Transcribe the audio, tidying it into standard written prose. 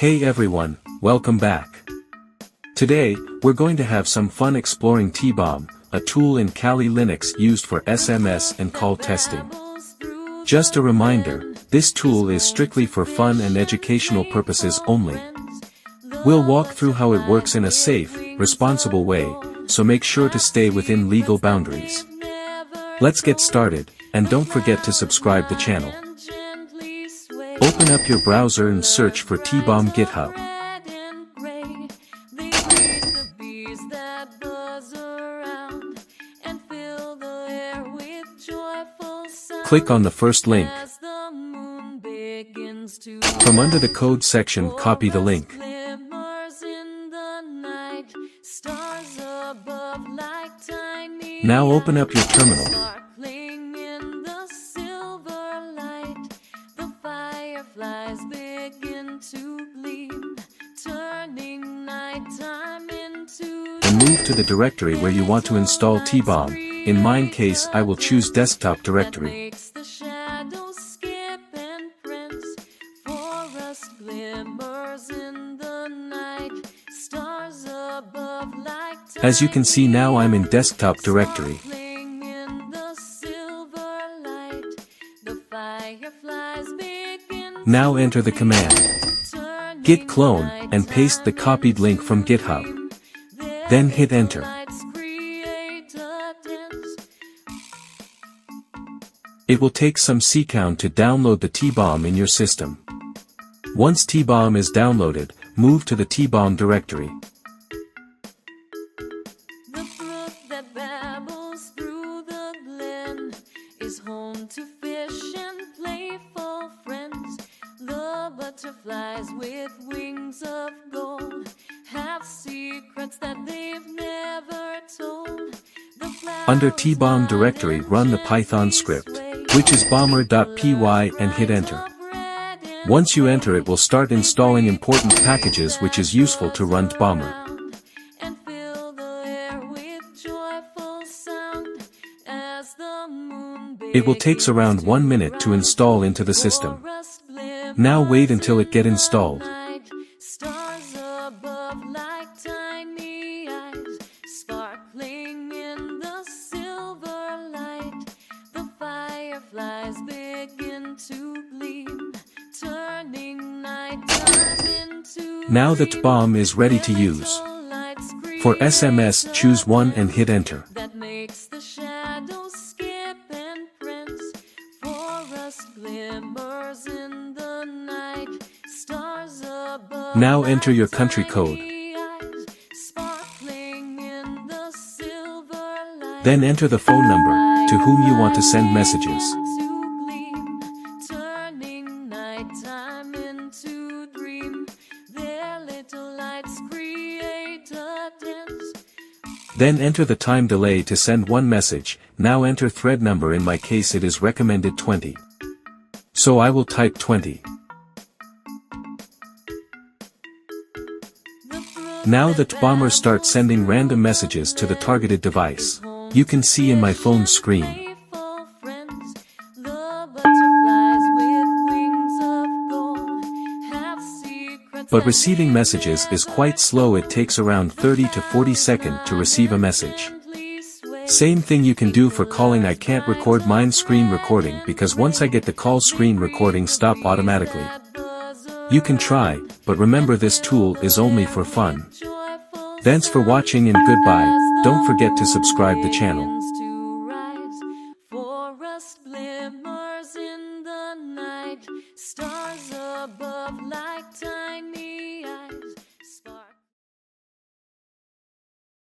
Hey everyone, welcome back. Today, we're going to have some fun exploring TBomb, a tool in Kali Linux used for SMS and call testing. Just a reminder, this tool is strictly for fun and educational purposes only. We'll walk through how it works in a safe, responsible way, so make sure to stay within legal boundaries. Let's get started, and don't forget to subscribe the channel. Open up your browser and search for TBomb GitHub. Click on the first link. From under the code section, copy the link. Now open up your terminal. And move to the directory where you want to install TBomb. In mine case, I will choose desktop directory. As you can see, now I'm in desktop directory. Now enter the command git clone and paste the copied link from GitHub. Then hit enter. It will take some second to download the TBomb in your system. Once TBomb is downloaded, move to the TBomb directory. The brook that babbles through the glen is home to fish and playful friends. The butterflies with wings of gold have secrets that they've never told. Under TBomb directory, run the Python script, which is bomber.py, and hit enter. Once you enter, it will start installing important packages, which is useful to run TBomber. It will take around 1 minute to install into the system. Now wait until it get installed. Now the TBomb is ready to use. For SMS, choose 1 and hit enter. Now enter your country code. Then enter the phone number to whom you want to send messages. Then enter the time delay to send one message. Now enter thread number. In my case it is recommended 20. So I will type 20. Now the TBomber starts sending random messages to the targeted device. You can see in my phone screen. But receiving messages is quite slow. It takes around 30 to 40 seconds to receive a message. Same thing you can do for calling. I can't record mine screen recording because once I get the call, screen recording stop automatically. You can try, but remember this tool is only for fun. Thanks for watching and goodbye. Don't forget to subscribe the channel. Stars above like time.